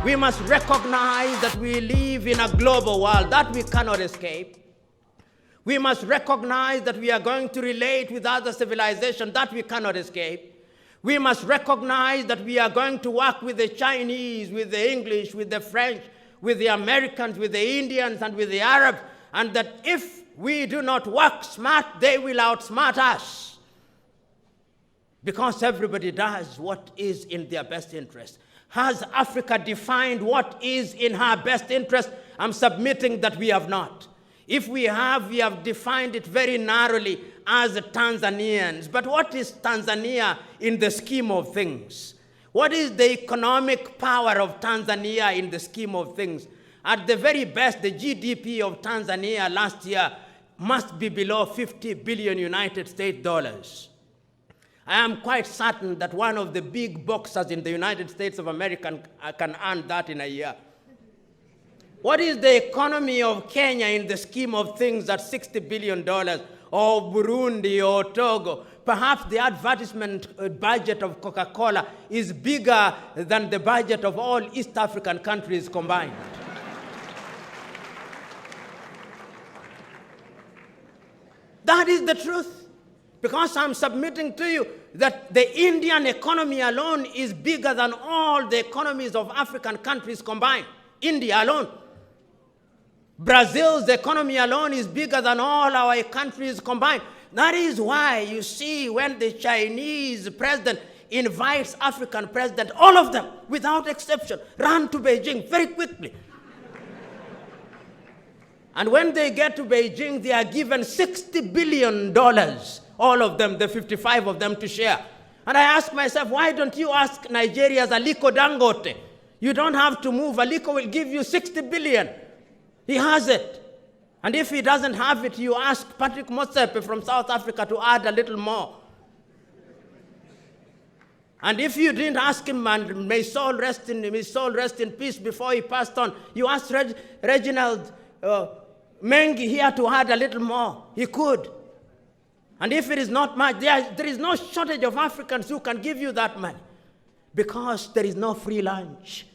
We must recognize that we live in a global world that we cannot escape. We must recognize that we are going to relate with other civilizations that we cannot escape. We must recognize that we are going to work with the Chinese, with the English, with the French, with the Americans, with the Indians, and with the Arabs, and that if we do not work smart, they will outsmart us. Because everybody does what is in their best interest. Has Africa defined what is in her best interest? I'm submitting that we have not. If we have defined it very narrowly as Tanzanians. But what is Tanzania in the scheme of things? What is the economic power of Tanzania in the scheme of things? At the very best, the GDP of Tanzania last year must be below 50 billion United States dollars. I am quite certain that one of the big boxers in the United States of America can earn that in a year. What is the economy of Kenya in the scheme of things at $60 billion, or Burundi or Togo? Perhaps the advertisement budget of Coca-Cola is bigger than the budget of all East African countries combined. That is the truth. Because I'm submitting to you that the Indian economy alone is bigger than all the economies of African countries combined. India alone. Brazil's economy alone is bigger than all our countries combined. That is why you see when the Chinese president invites African president, all of them, without exception, run to Beijing very quickly. And when they get to Beijing, they are given $60 billion, all of them, the 55 of them, to share. And I ask myself, why don't you ask Nigeria's Aliko Dangote? You don't have to move. Aliko will give you 60 billion. He has it. And if he doesn't have it, you ask Patrick Motsepe from South Africa to add a little more. And if you didn't ask him, and may his soul rest in peace before he passed on, you asked Reginald Mengi here to add a little more. He could. And if it is not much, there is no shortage of Africans who can give you that money. Because there is no free lunch.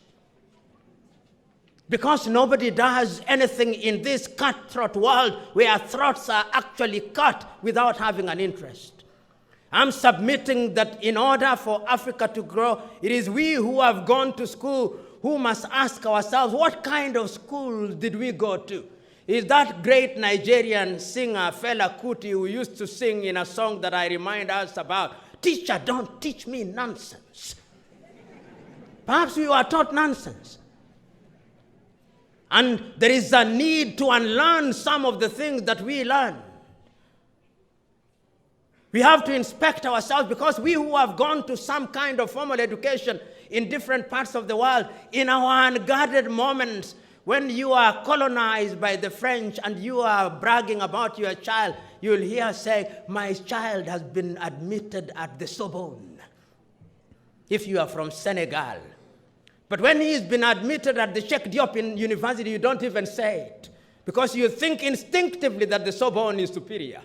Because nobody does anything in this cutthroat world where throats are actually cut without having an interest. I'm submitting that in order for Africa to grow, it is we who have gone to school who must ask ourselves, what kind of school did we go to? Is that great Nigerian singer, Fela Kuti, who used to sing in a song that I remind us about, "Teacher, don't teach me nonsense." Perhaps we were taught nonsense. And there is a need to unlearn some of the things that we learned. We have to inspect ourselves, because we who have gone to some kind of formal education in different parts of the world, in our unguarded moments, when you are colonized by the French and you are bragging about your child, you'll hear say, "My child has been admitted at the Sorbonne," if you are from Senegal. But when he's been admitted at the Cheikh Diop University, you don't even say it, because you think instinctively that the Sorbonne is superior.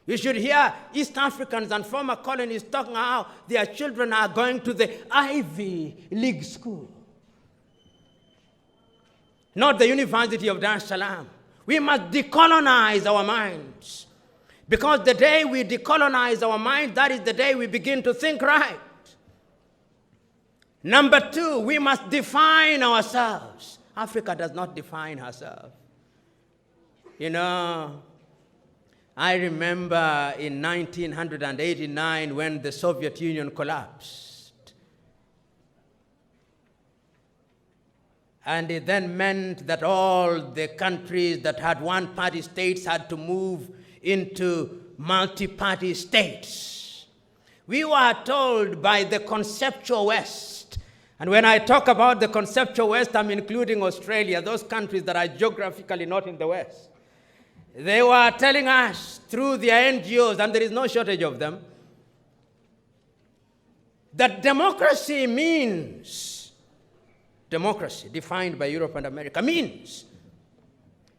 You should hear East Africans and former colonies talking how their children are going to the Ivy League school, not the University of Dar es Salaam. We must decolonize our minds, because the day we decolonize our minds, that is the day we begin to think right. Number two, we must define ourselves. Africa does not define herself. You know, I remember in 1989 when the Soviet Union collapsed. And it then meant that all the countries that had one-party states had to move into multi-party states. We were told by the conceptual West, and when I talk about the conceptual West, I'm including Australia, those countries that are geographically not in the West. They were telling us through their NGOs, and there is no shortage of them, that democracy means, democracy defined by Europe and America, means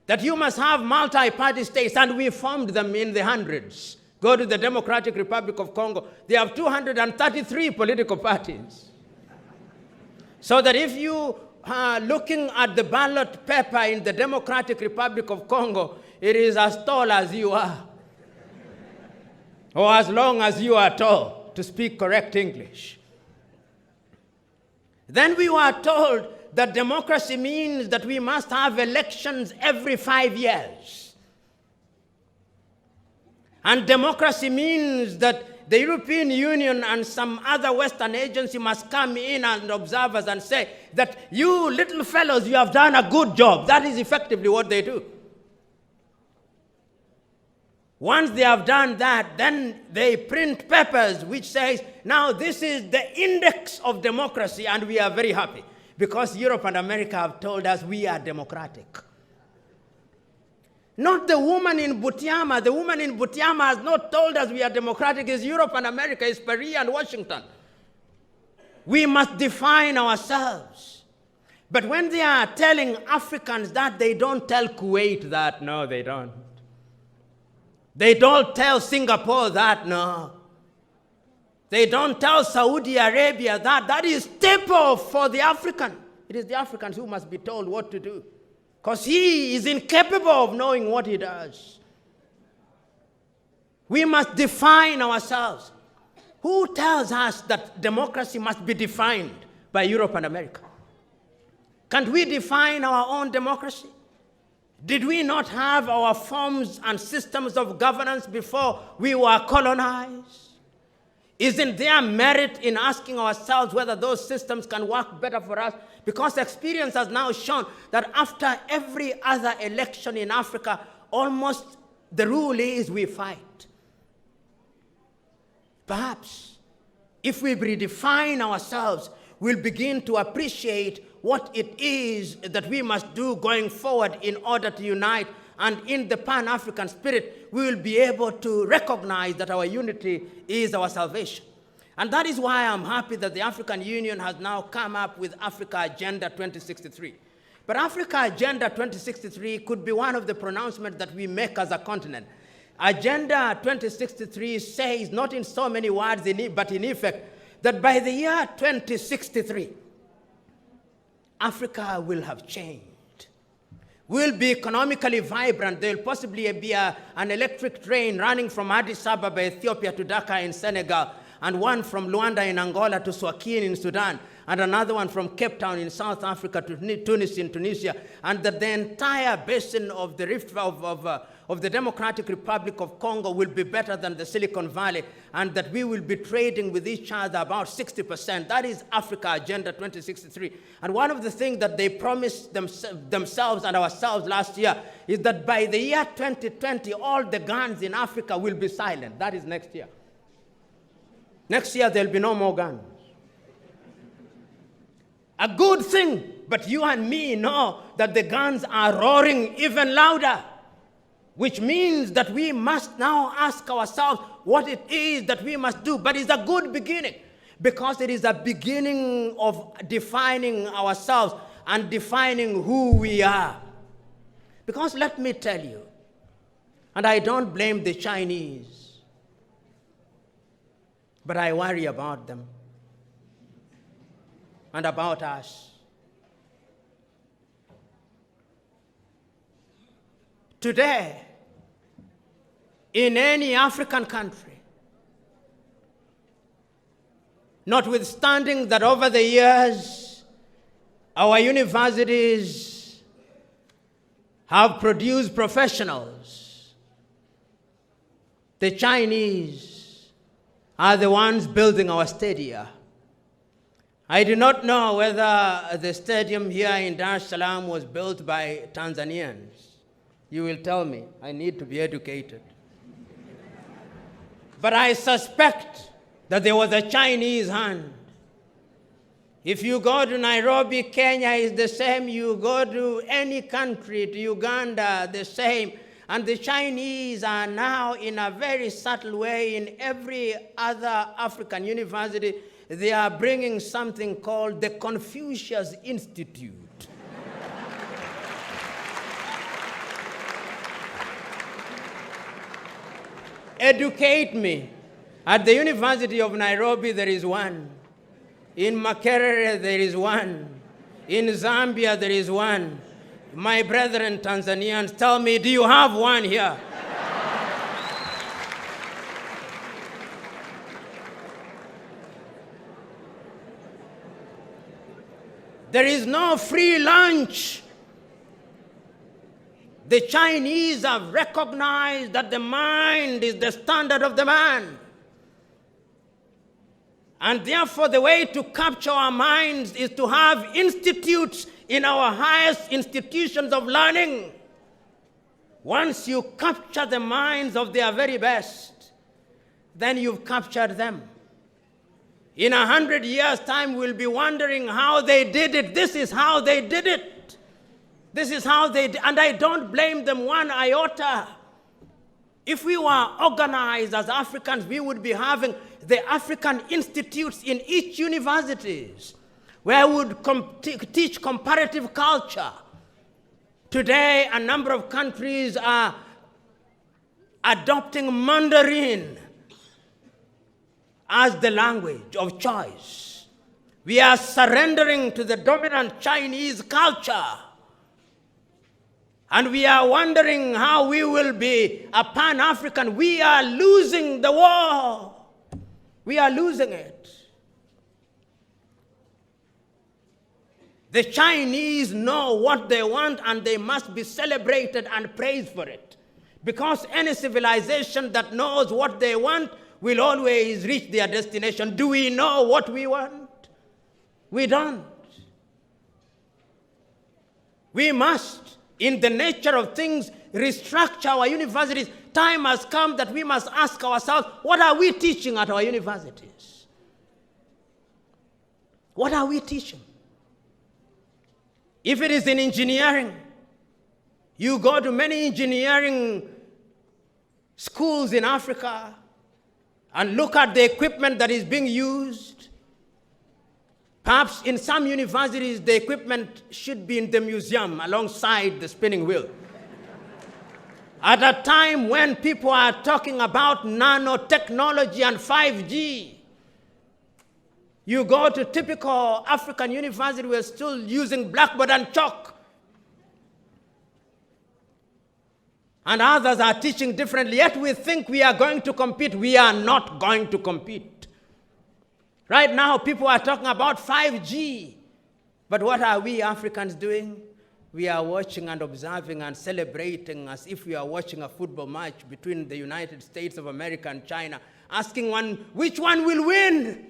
that you must have multi-party states, and we formed them in the hundreds. Go to the Democratic Republic of Congo. They have 233 political parties. So that if you are looking at the ballot paper in the Democratic Republic of Congo, it is as tall as you are, or as long as you are tall, to speak correct English. Then we were told that democracy means that we must have elections every 5 years. And democracy means that the European Union and some other Western agency must come in and observe us and say that you little fellows, you have done a good job. That is effectively what they do. Once they have done that, then they print papers which says, now this is the index of democracy, and we are very happy because Europe and America have told us we are democratic. Not the woman in Butiama. The woman in Butiama has not told us we are democratic. It's Europe and America. It's Paris and Washington. We must define ourselves. But when they are telling Africans that, they don't tell Kuwait that. No, they don't. They don't tell Singapore that. No. They don't tell Saudi Arabia that. That is staple for the African. It is the Africans who must be told what to do, because he is incapable of knowing what he does. We must define ourselves. Who tells us that democracy must be defined by Europe and America? Can't we define our own democracy? Did we not have our forms and systems of governance before we were colonized? Isn't there merit in asking ourselves whether those systems can work better for us? Because experience has now shown that after every other election in Africa, almost the rule is we fight. Perhaps if we redefine ourselves, we'll begin to appreciate what it is that we must do going forward in order to unite. And in the Pan-African spirit, we will be able to recognize that our unity is our salvation. And that is why I'm happy that the African Union has now come up with Africa Agenda 2063. But Africa Agenda 2063 could be one of the pronouncements that we make as a continent. Agenda 2063 says, not in so many words, but in effect, that by the year 2063, Africa will have changed. We'll be economically vibrant. There will possibly be an electric train running from Addis Ababa, Ethiopia, to Dakar in Senegal, and one from Luanda in Angola to Swakien in Sudan, and another one from Cape Town in South Africa to Tunis in Tunisia, and that the entire basin of the Rift of the Democratic Republic of Congo will be better than the Silicon Valley, and that we will be trading with each other about 60%. That is Africa Agenda 2063. And one of the things that they promised themselves and ourselves last year is that by the year 2020, all the guns in Africa will be silent. That is next year. Next year, there'll be no more guns. A good thing, but you and me know that the guns are roaring even louder, which means that we must now ask ourselves what it is that we must do. But it's a good beginning, because it is a beginning of defining ourselves and defining who we are. Because let me tell you, and I don't blame the Chinese, but I worry about them and about us. Today, in any African country, notwithstanding that over the years, our universities have produced professionals, the Chinese are the ones building our stadia. I do not know whether the stadium here in Dar es Salaam was built by Tanzanians. You will tell me. I need to be educated. But I suspect that there was a Chinese hand. If you go to Nairobi, Kenya, it's the same. You go to any country, to Uganda, the same. And the Chinese are now, in a very subtle way, in every other African university, they are bringing something called the Confucius Institute. Educate me. At the University of Nairobi, there is one. In Makerere, there is one. In Zambia, there is one. My brethren Tanzanians, tell me, do you have one here? There is no free lunch. The Chinese have recognized that the mind is the standard of the man. And therefore, the way to capture our minds is to have institutes in our highest institutions of learning. Once you capture the minds of their very best, then you've captured them. In 100 years' time, we'll be wondering how they did it. This is how they did it. This is how they did it. And I don't blame them one iota. If we were organized as Africans, we would be having the African institutes in each universities where we would teach comparative culture. Today, a number of countries are adopting Mandarin as the language of choice. We are surrendering to the dominant Chinese culture. And we are wondering how we will be a Pan-African. We are losing the war. We are losing it. The Chinese know what they want, and they must be celebrated and praised for it. Because any civilization that knows what they want will always reach their destination. Do we know what we want? We don't. We must, in the nature of things, restructure our universities. Time has come that we must ask ourselves, what are we teaching at our universities? What are we teaching? If it is in engineering, you go to many engineering schools in Africa and look at the equipment that is being used. Perhaps in some universities, the equipment should be in the museum alongside the spinning wheel. At a time when people are talking about nanotechnology and 5G, you go to typical African university, we're still using blackboard and chalk. And others are teaching differently, yet we think we are going to compete. We are not going to compete. Right now, people are talking about 5G. But what are we Africans doing? We are watching and observing and celebrating as if we are watching a football match between the United States of America and China, asking which one will win?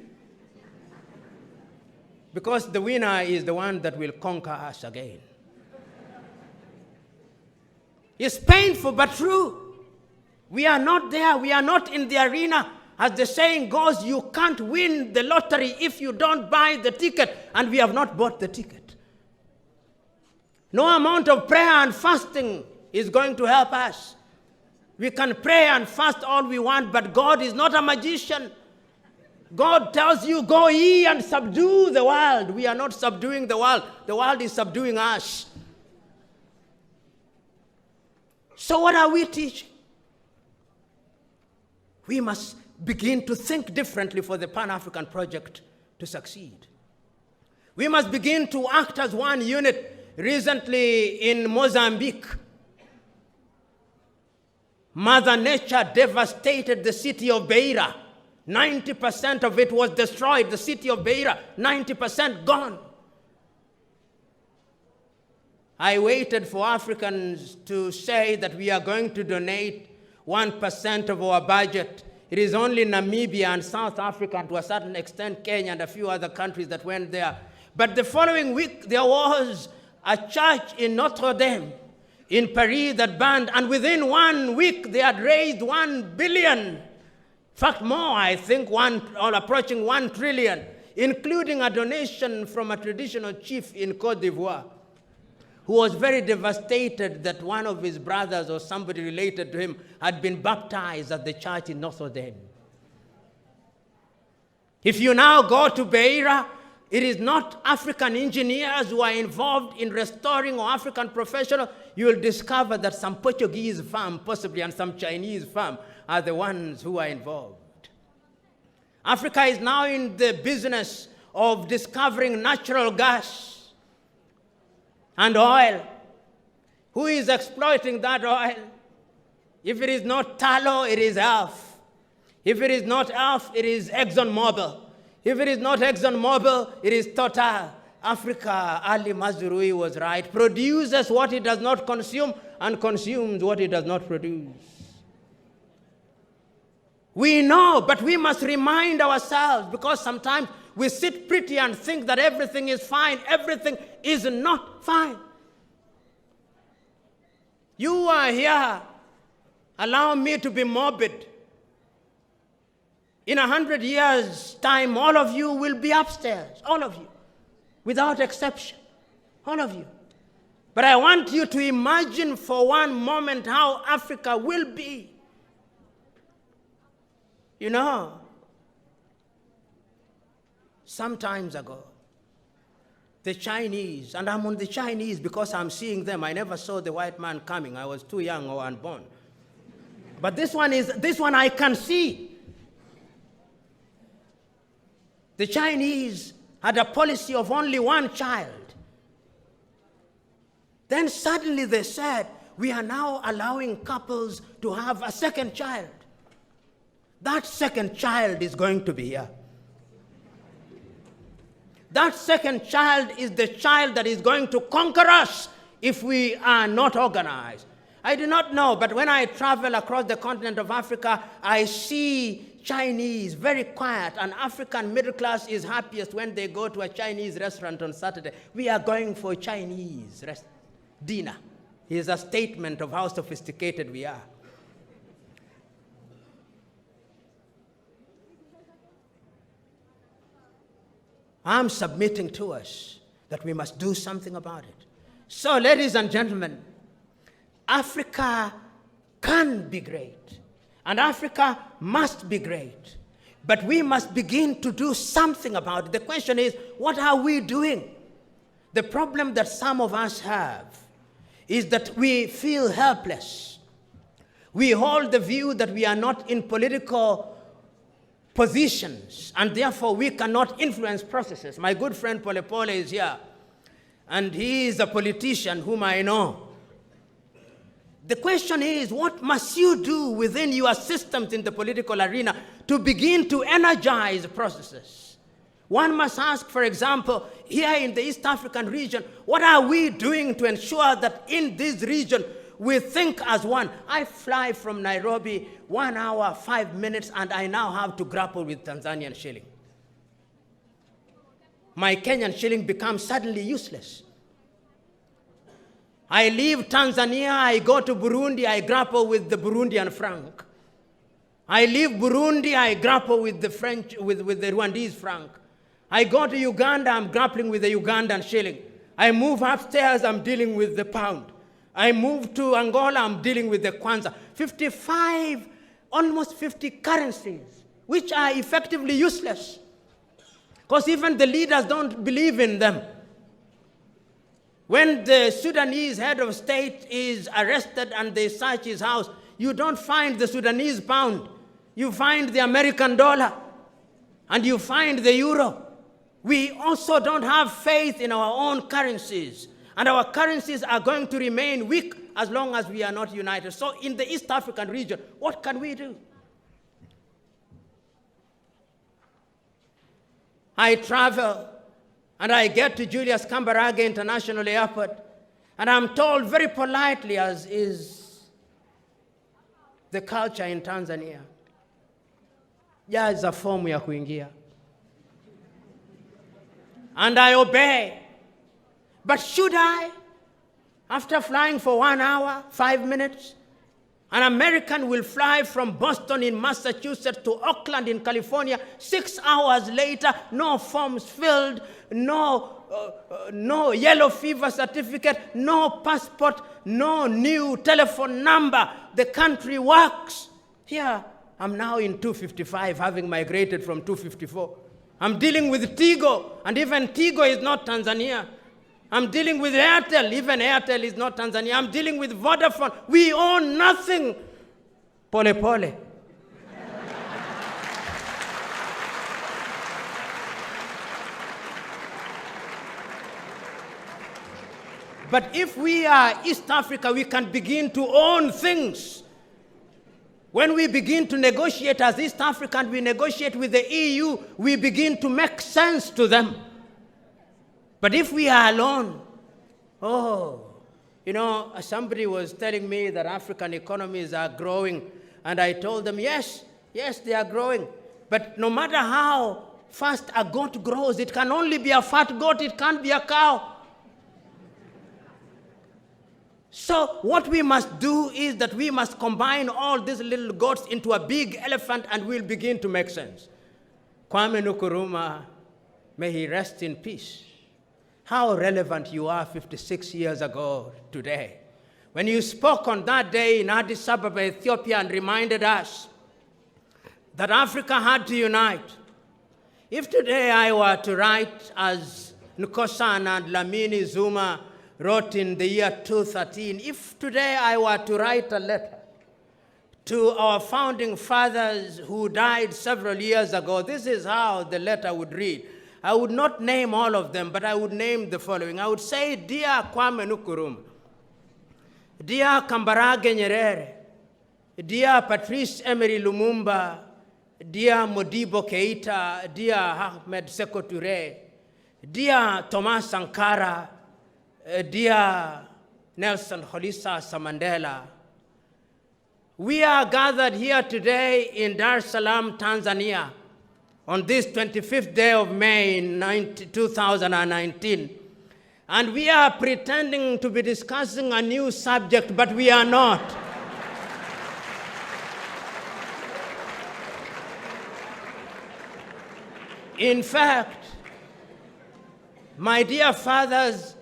Because the winner is the one that will conquer us again. It's painful but true. We are not there. We are not in the arena. As the saying goes, you can't win the lottery if you don't buy the ticket, and we have not bought the ticket. No amount of prayer and fasting is going to help us. We can pray and fast all we want, but God is not a magician. God tells you, go ye and subdue the world. We are not subduing the world. The world is subduing us. So what are we teaching? We must begin to think differently for the Pan-African project to succeed. We must begin to act as one unit. Recently in Mozambique, Mother Nature devastated the city of Beira. 90% of it was destroyed. The city of Beira, 90% gone. I waited for Africans to say that we are going to donate 1% of our budget. It is only Namibia and South Africa, and to a certain extent Kenya and a few other countries that went there. But the following week, there was a church in Notre Dame in Paris that burned, and within 1 week, they had raised 1 billion. In fact, more, I think, or approaching 1 trillion, including a donation from a traditional chief in Côte d'Ivoire, who was very devastated that one of his brothers or somebody related to him had been baptized at the church in Notre Dame. If you now go to Beira, it is not African engineers who are involved in restoring or African professionals. You will discover that some Portuguese firm, possibly, and some Chinese firm are the ones who are involved. Africa is now in the business of discovering natural gas and oil. Who is exploiting that oil? If it is not tallow, it is ELF. If it is not ELF, it is ExxonMobil. If it is not ExxonMobil, it is Total. Africa, Ali Mazrui was right, produces what it does not consume and consumes what it does not produce. We know, but we must remind ourselves, because sometimes we sit pretty and think that everything is fine. Everything is not fine. You are here. Allow me to be morbid. In 100 years' time, all of you will be upstairs. All of you. Without exception. All of you. But I want you to imagine for one moment how Africa will be. You know, some times ago, the Chinese, and I'm on the Chinese because I'm seeing them. I never saw the white man coming. I was too young or unborn. But this one I can see. The Chinese had a policy of only one child. Then suddenly they said, we are now allowing couples to have a second child. That second child is going to be here. That second child is the child that is going to conquer us if we are not organized. I do not know, but when I travel across the continent of Africa, I see Chinese, very quiet, and African middle class is happiest when they go to a Chinese restaurant on Saturday. We are going for Chinese dinner. It is a statement of how sophisticated we are. I'm submitting to us that we must do something about it. So, ladies and gentlemen, Africa can be great. And Africa must be great. But we must begin to do something about it. The question is, what are we doing? The problem that some of us have is that we feel helpless. We hold the view that we are not in political positions, and therefore we cannot influence processes. My good friend Pole Pole is here, and he is a politician whom I know. The question is, what must you do within your systems in the political arena to begin to energize processes? One must ask, for example, here in the East African region, what are we doing to ensure that in this region we think as one? I fly from Nairobi 1 hour, 5 minutes, and I now have to grapple with Tanzanian shilling. My Kenyan shilling becomes suddenly useless. I leave Tanzania, I go to Burundi, I grapple with the Burundian franc. I leave Burundi, I grapple with the Rwandese franc. I go to Uganda, I'm grappling with the Ugandan shilling. I move upstairs, I'm dealing with the pound. I move to Angola, I'm dealing with the kwanza. 55, almost 50 currencies, which are effectively useless. Because even the leaders don't believe in them. When the Sudanese head of state is arrested and they search his house, you don't find the Sudanese pound. You find the American dollar. And you find the euro. We also don't have faith in our own currencies. And our currencies are going to remain weak as long as we are not united. So in the East African region, what can we do? I travel, and I get to Julius Kambarage International Airport, and I'm told very politely, as is the culture in Tanzania, jaza fomu ya kuingia. And I obey. But should I, after flying for 1 hour, 5 minutes, an American will fly from Boston in Massachusetts to Oakland in California, 6 hours later, no forms filled, no yellow fever certificate, no passport, no new telephone number. The country works. Here, I'm now in 255, having migrated from 254. I'm dealing with Tigo, and even Tigo is not Tanzania. I'm dealing with Airtel, even Airtel is not Tanzania. I'm dealing with Vodafone. We own nothing. Pole pole. . But if we are East Africa, we can begin to own things. When we begin to negotiate as East African, we negotiate with the EU, we begin to make sense to them. But if we are alone, somebody was telling me that African economies are growing, and I told them, yes, they are growing. But no matter how fast a goat grows, it can only be a fat goat, it can't be a cow. So what we must do is that we must combine all these little goats into a big elephant, and we'll begin to make sense. Kwame Nkrumah, may he rest in peace. How relevant you are 56 years ago today, when you spoke on that day in Addis Ababa, Ethiopia, and reminded us that Africa had to unite. If today I were to write, as Nkosan and Lamini Zuma wrote in the year 2013, if today I were to write a letter to our founding fathers who died several years ago, this is how the letter would read. I would not name all of them, but I would name the following. I would say, Dear Kwame Nkrumah, Dear Kambarage Nyerere, Dear Patrice Emery Lumumba, Dear Modibo Keita, Dear Ahmed Sékou Touré, Dear Thomas Sankara, Dear Nelson Holisa Mandela, we are gathered here today in Dar es Salaam, Tanzania, on this 25th day of May in 2019. And we are pretending to be discussing a new subject, but we are not. In fact, my dear fathers,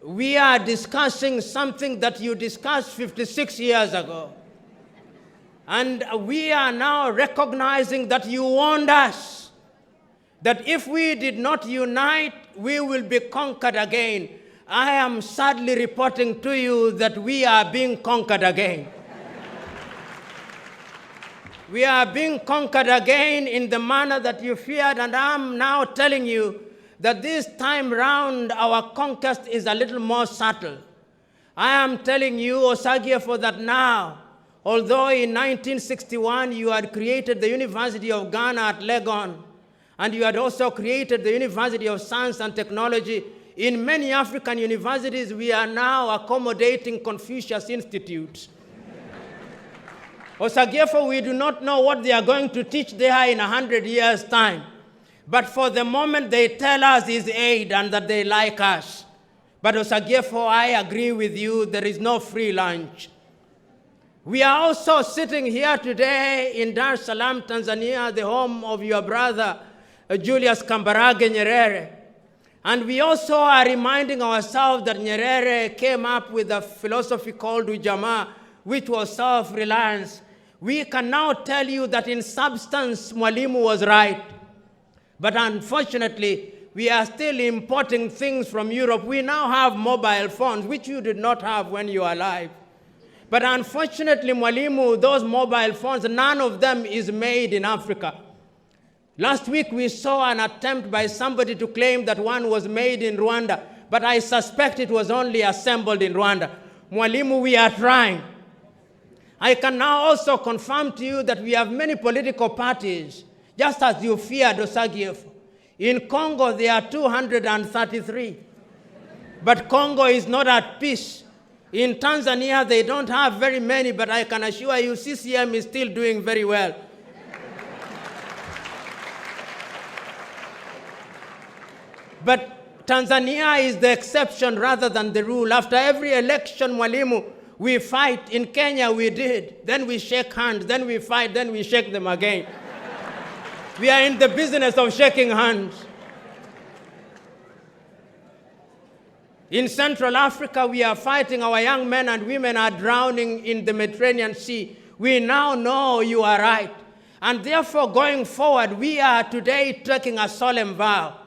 we are discussing something that you discussed 56 years ago. And we are now recognizing that you warned us that if we did not unite, we will be conquered again. I am sadly reporting to you that we are being conquered again. We are being conquered again in the manner that you feared, and I'm now telling you that this time round our conquest is a little more subtle. I am telling you, Osagyefo, that now, although in 1961 you had created the University of Ghana at Legon, and you had also created the University of Science and Technology, in many African universities we are now accommodating Confucius Institutes. Osagyefo, we do not know what they are going to teach there in 100 years' time. But for the moment, they tell us is aid and that they like us. But Osagyefo, I agree with you, there is no free lunch. We are also sitting here today in Dar es Salaam, Tanzania, the home of your brother, Julius Kambarage Nyerere. And we also are reminding ourselves that Nyerere came up with a philosophy called Ujamaa, which was self-reliance. We can now tell you that in substance, Mwalimu was right. But unfortunately, we are still importing things from Europe. We now have mobile phones, which you did not have when you were alive. But unfortunately, Mwalimu, those mobile phones, none of them is made in Africa. Last week, we saw an attempt by somebody to claim that one was made in Rwanda, but I suspect it was only assembled in Rwanda. Mwalimu, we are trying. I can now also confirm to you that we have many political parties, just as you feared, Osagyefo. In Congo, there are 233. But Congo is not at peace. In Tanzania, they don't have very many, but I can assure you CCM is still doing very well. But Tanzania is the exception rather than the rule. After every election, Mwalimu, we fight. In Kenya, we did. Then we shake hands. Then we fight. Then we shake them again. We are in the business of shaking hands. In Central Africa, we are fighting. Our young men and women are drowning in the Mediterranean Sea. We now know you are right. And therefore, going forward, we are today taking a solemn vow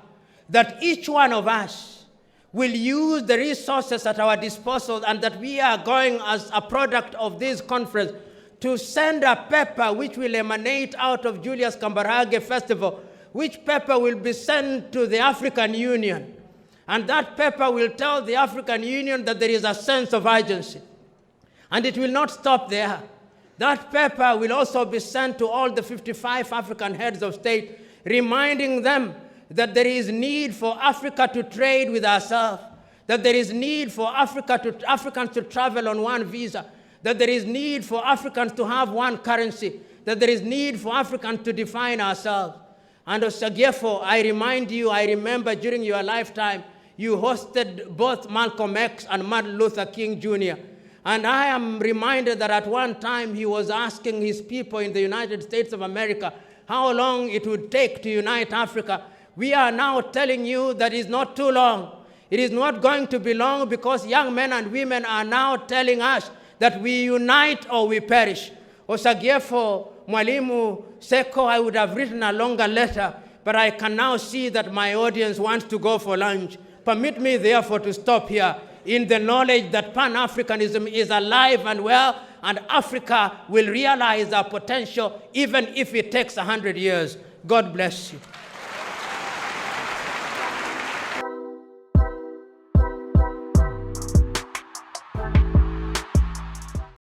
that each one of us will use the resources at our disposal, and that we are going as a product of this conference to send a paper which will emanate out of Julius Kambarage Festival, which paper will be sent to the African Union. And that paper will tell the African Union that there is a sense of urgency. And it will not stop there. That paper will also be sent to all the 55 African heads of state, reminding them that there is need for Africa to trade with ourselves, that there is need for Africans to travel on one visa, that there is need for Africans to have one currency, that there is need for Africans to define ourselves. And Osagyefo, I remind you, I remember during your lifetime, you hosted both Malcolm X and Martin Luther King Jr. And I am reminded that at one time he was asking his people in the United States of America how long it would take to unite Africa. We are now telling you that it's not too long. It is not going to be long, because young men and women are now telling us that we unite or we perish. Osagyefo, Mwalimu Seko, I would have written a longer letter, but I can now see that my audience wants to go for lunch. Permit me, therefore, to stop here in the knowledge that Pan-Africanism is alive and well, and Africa will realize our potential even if it takes 100 years. God bless you.